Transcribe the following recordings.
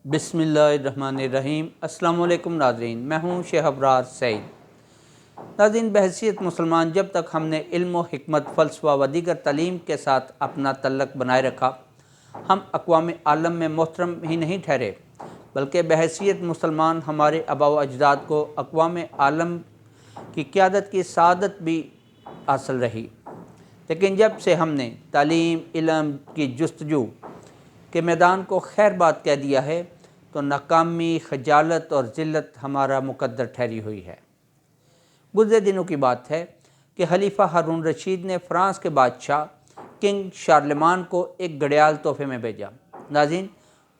बिस्मिल्लाहिर्रहमानिर्रहीम। अस्सलामु अलैकुम नाज़रीन, मैं हूँ शेख अबरार सईद। नाज़रीन, बहैसियत मुसलमान जब तक हमने इल्म व हिकमत, फ़लसफ़ा व दीगर तालीम के साथ अपना तल्लक बनाए रखा, हम अक़वाम आलम में मोहतरम ही नहीं ठहरे, बल्कि बहैसियत मुसलमान हमारे आबा व अजदाद को अक़वाम आलम की क़यादत की सआदत भी हासिल रही। लेकिन जब से हमने तालीम इल्म की जस्तजू के मैदान को खैरबाद कह दिया है, तो नाकामी, खजालत और ज़िल्लत हमारा मुकद्दर ठहरी हुई है। गुज़रे दिनों की बात है कि खलीफा हारून रशीद ने फ़्रांस के बादशाह किंग शार्लेमान को एक घड़ियाल तोहफ़े में भेजा। नाज़रीन,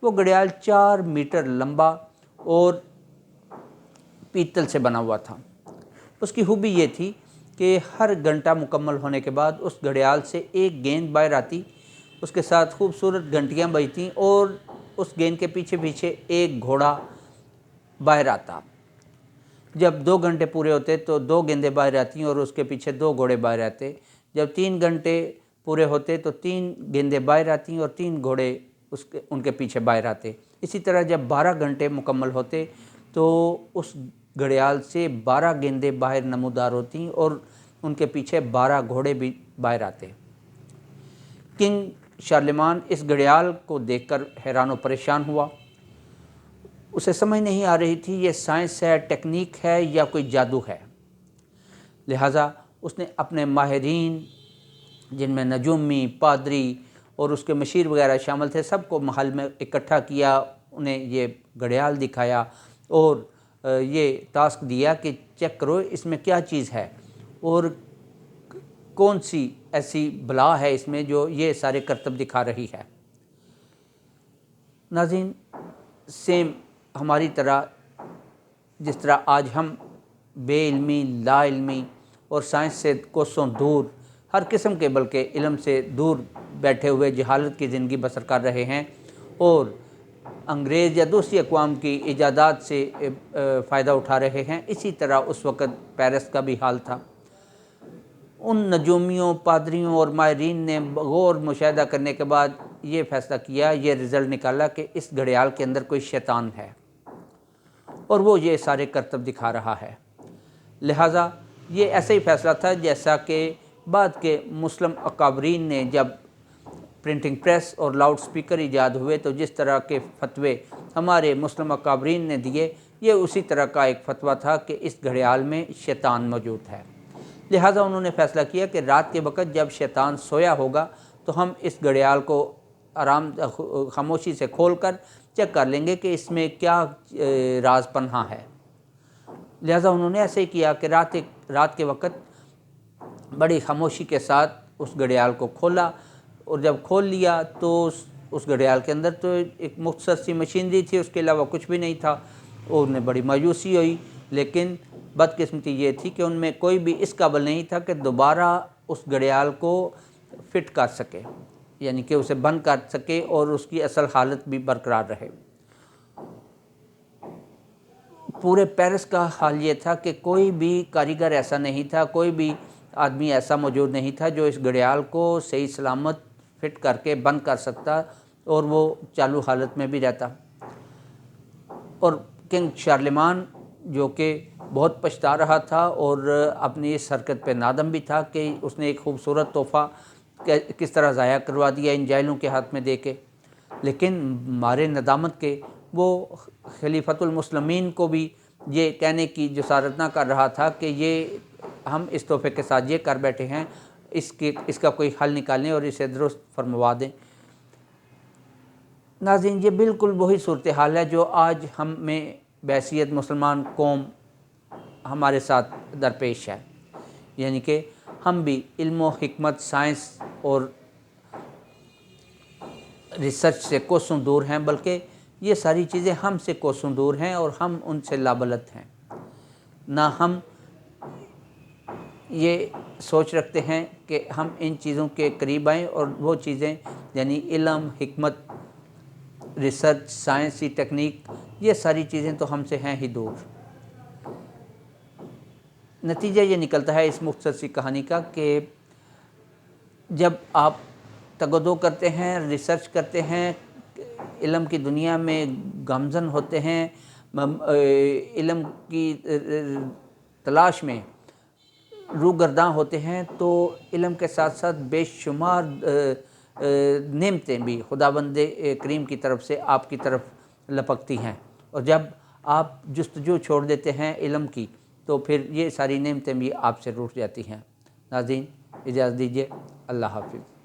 वो घड़ियाल 4 मीटर लंबा और पीतल से बना हुआ था। उसकी खूबी ये थी कि हर घंटा मुकम्मल होने के बाद उस घड़ियाल से एक गेंद बाहर आती, उसके साथ खूबसूरत घंटियाँ बजतीं और उस गेंद के पीछे पीछे एक घोड़ा बाहर आता। जब 2 घंटे पूरे होते तो 2 गेंदें बाहर आती और उसके पीछे 2 घोड़े बाहर आते। जब 3 घंटे पूरे होते तो 3 गेंदें बाहर आती और 3 घोड़े उनके पीछे बाहर आते। इसी तरह जब 12 घंटे मुकम्मल होते तो उस घड़ियाल से 12 गेंदें बाहर नमूदार होती और उनके पीछे 12 घोड़े भी बाहर आते। किंग शार्लेमान इस घड़ियाल को देखकर हैरान व परेशान हुआ। उसे समझ नहीं आ रही थी ये साइंस है, टेक्निक है या कोई जादू है। लिहाजा उसने अपने माहिरीन, जिनमें नजूमी, पादरी और उसके मशीर वगैरह शामिल थे, सबको महल में इकट्ठा किया, उन्हें ये घड़ियाल दिखाया और ये टास्क दिया कि चेक करो इसमें क्या चीज़ है और कौन सी ऐसी बला है इसमें जो ये सारे करतब दिखा रही है। नाज़रीन, सेम हमारी तरह, जिस तरह आज हम बेइल्मी, लाइल्मी और साइंस से कोसों दूर, हर किस्म के बल्कि इल्म से दूर बैठे हुए जहालत की ज़िंदगी बसर कर रहे हैं और अंग्रेज़ या दूसरी अक़वाम की इजादात से फ़ायदा उठा रहे हैं, इसी तरह उस वक़्त पेरिस का भी हाल था। उन नजूमियों, पादरियों और माहिरीन ने गौर मुशाहिदा करने के बाद ये फ़ैसला किया, ये रिज़ल्ट निकाला कि इस घड़ियाल के अंदर कोई शैतान है और वो ये सारे करतब दिखा रहा है। लिहाजा ये ऐसा ही फ़ैसला था जैसा कि बाद के मुस्लिम अकाबरीन ने, जब प्रिंटिंग प्रेस और लाउड स्पीकर ईजाद हुए तो जिस तरह के फतवे हमारे मुस्लिम अकाबरीन ने दिए, ये उसी तरह का एक फ़तवा था कि इस घड़ियाल में शैतान मौजूद है। लिहाजा उन्होंने फ़ैसला किया कि रात के वक़्त जब शैतान सोया होगा तो हम इस घड़ियाल को खामोशी से खोल कर चेक कर लेंगे कि इसमें क्या राज पन्हा है। लिहाजा उन्होंने ऐसे ही किया कि रात के वक़्त बड़ी खामोशी के साथ उस घड़ियाल को खोला और जब खोल लिया तो उस घड़ियाल के अंदर तो एक मुख्तसर सी मशीनरी थी, उसके अलावा कुछ भी नहीं था और उन्हें बड़ी मायूसी हुई। लेकिन बदकिस्मती ये थी कि उनमें कोई भी इस काबिल नहीं था कि दोबारा उस घड़ियाल को फ़िट कर सके, यानी कि उसे बंद कर सके और उसकी असल हालत भी बरकरार रहे। पूरे पेरिस का हाल ये था कि कोई भी कारीगर ऐसा नहीं था, कोई भी आदमी ऐसा मौजूद नहीं था जो इस घड़ियाल को सही सलामत फ़िट करके बंद कर सकता और वो चालू हालत में भी रहता। और किंग शार्लेमान, जो कि बहुत पछता रहा था और अपनी इस हरकत पे नादम भी था कि उसने एक खूबसूरत तोहफ़ा किस तरह ज़ाया करवा दिया इन जाहिलों के हाथ में दे के, लेकिन मारे नदामत के वो खलीफतुल मुस्लिमीन को भी ये कहने की जसारत ना कर रहा था कि ये हम इस तोहफ़े के साथ ये कर बैठे हैं, इसका कोई हल निकालें और इसे दुरुस्त फरमवा दें। नाज़रीन, ये बिल्कुल वही सूरत हाल है जो आज हम में बहैसियत मुसलमान कौम हमारे साथ दरपेश है, यानी कि हम भी इल्म व हिकमत, साइंस और रिसर्च से कोसों दूर हैं, बल्कि ये सारी चीज़ें हमसे कोसों दूर हैं और हम उनसे लाबलत हैं। ना हम ये सोच रखते हैं कि हम इन चीज़ों के करीब आएँ और वो चीज़ें यानी इल्म, हिकमत, रिसर्च, साइंसी टेक्निक, ये सारी चीज़ें तो हमसे हैं ही दूर। नतीजा ये निकलता है इस मुख्तसर सी कहानी का कि जब आप तगदो करते हैं, रिसर्च करते हैं, علم کی دنیا میں گامزن ہوتے ہیں، علم کی تلاش میں روگرداں ہوتے ہیں، تو علم کے ساتھ ساتھ بے شمار نعمتیں بھی خداوند کریم کی طرف سے آپ کی طرف لپکتی ہیں، اور جب آپ جستجو چھوڑ دیتے ہیں علم کی تو پھر یہ ساری نعمتیں بھی آپ سے روٹ جاتی ہیں۔ ناظرین اجازت دیجیے، اللہ حافظ۔